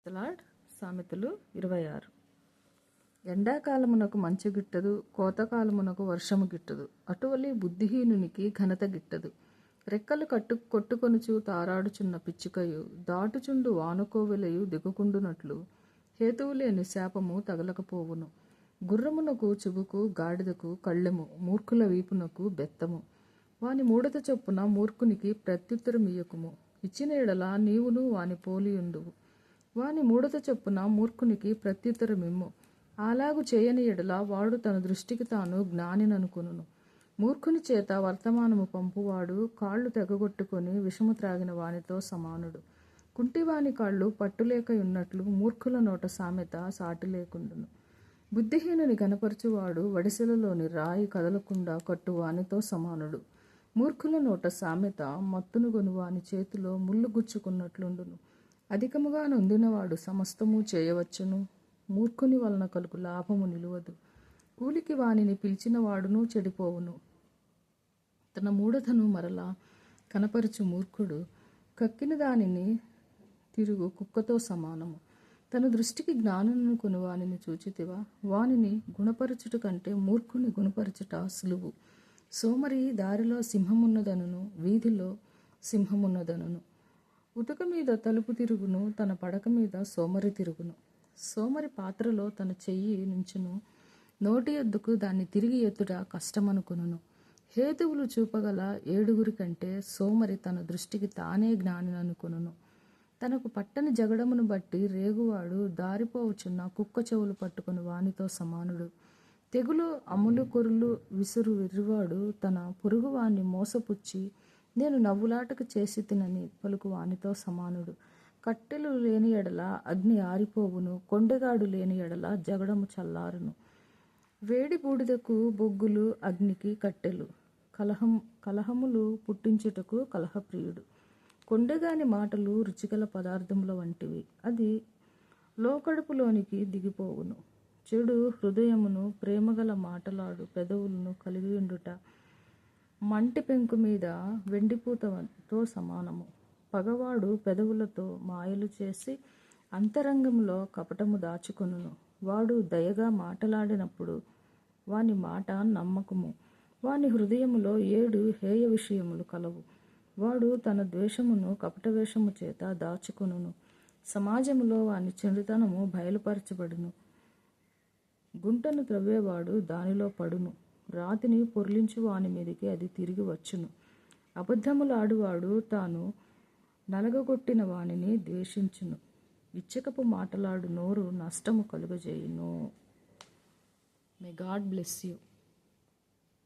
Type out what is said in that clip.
Praise సామెతలు 26. ఎండాకాలమునకు మంచు గిట్టదు, కోతకాలమునకు వర్షము గిట్టదు. అటువలి బుద్ధిహీనునికి ఘనత గిట్టదు. రెక్కలు కొట్టుకొనుచు తారాడుచున్న పిచ్చుకయు, దాటుచుండు వానకోవెలయు దిగుకుండునట్లు హేతువులేని శాపము తగలకపోవును. గుర్రమునకు చుబుకు, గాడిదకు కళ్ళెము, మూర్ఖుల వీపునకు బెత్తము. వాని మూడత చొప్పున మూర్ఖునికి ప్రత్యుత్తరమియ్యకుము. ఇచ్చిన ఎడల నీవును వాని పోలియుండువు. వాని మూడత చొప్పున మూర్ఖునికి ప్రత్యుత్తరమిమ్ము. అలాగు చేయని ఎడల వాడు తన దృష్టికి తాను జ్ఞానిననుకొనును. మూర్ఖుని చేత వర్తమానము పంపువాడు కాళ్ళు తెగగొట్టుకొని విషము త్రాగిన వానితో సమానుడు. కుంటివాని కాళ్ళు పట్టులేకయున్నట్లు మూర్ఖుల నోట సామెత సాటి లేకుండును. బుద్ధిహీనుని గనపరచువాడు వడిసెలలోని రాయి కదలకుండా కట్టు వానితో సమానుడు. మూర్ఖుల నోట సామెత మత్తును గొనువాని చేతిలో ముళ్ళు గుచ్చుకున్నట్లుండును. అధికముగా నొందినవాడు సమస్తము చేయవచ్చును, మూర్ఖుని వలన కలుగు లాభము నిలువదు. కూలికి వానిని పిలిచిన వాడును చెడిపోవును. తన మూఢతను మరలా కనపరచు మూర్ఖుడు కక్కిన దానిని తిరుగు కుక్కతో సమానము. తన దృష్టికి జ్ఞానులను వానిని చూచితివా? వానిని గుణపరచుట కంటే మూర్ఖుని గుణపరచుట సులువు. సోమరి దారిలో సింహమున్నదనును, వీధిలో సింహమున్నదనును. ఉతక మీద తలుపు తిరుగును, తన పడక మీద సోమరి తిరుగును. సోమరి పాత్రలో తన చెయ్యి నుంచును, నోటి ఎద్దుకు దాన్ని తిరిగి ఎత్తుట కష్టమనుకొనును. హేతువులు చూపగల 7 కంటే సోమరి తన దృష్టికి తానే జ్ఞానిననుకొనును. తనకు పట్టని జగడమును బట్టి రేగువాడు దారిపోవచున్న కుక్క చెవులు పట్టుకుని వానితో సమానుడు. తెగులు అమ్ములు కొరులు విసురు వెర్రివాడు తన పొరుగువాన్ని మోసపుచ్చి నేను నవ్వులాటకు చేసి తినని పలుకు వానితో సమానుడు. కట్టెలు లేని ఎడల అగ్ని ఆరిపోవును, కొండెగాడు లేని ఎడల జగడము చల్లారును. వేడి బూడిదకు బొగ్గులు, అగ్నికి కట్టెలు. కలహములు పుట్టించుటకు కలహప్రియుడు. కొండెగాని మాటలు రుచిగల పదార్థముల వంటివి, అది లోకడుపులోనికి దిగిపోవును. చెడు హృదయమును ప్రేమగల మాటలాడు పెదవులను కలిగియుండుట మంటి పెంకు మీద వెండిపూతతో సమానము. పగవాడు పెదవులతో మాయలు చేసి అంతరంగంలో కపటము దాచుకొనును. వాడు దయగా మాటలాడినప్పుడు వాని మాట నమ్మకము. వాని హృదయములో 7 హేయ విషయములు కలవు. వాడు తన ద్వేషమును కపటవేషము చేత దాచుకొనును. సమాజములో వాని చెడుతనము బయలుపరచబడును. గుంటను త్రవ్వేవాడు దానిలో పడును. రాతిని పొర్లించు వాని మీదకి అది తిరిగి వచ్చును. అబద్ధములాడువాడు తాను నలగగొట్టిన వానిని ద్వేషించును. ఇచ్చకపు మాటలాడు నోరు నష్టము కలుగజేయును. May God bless you.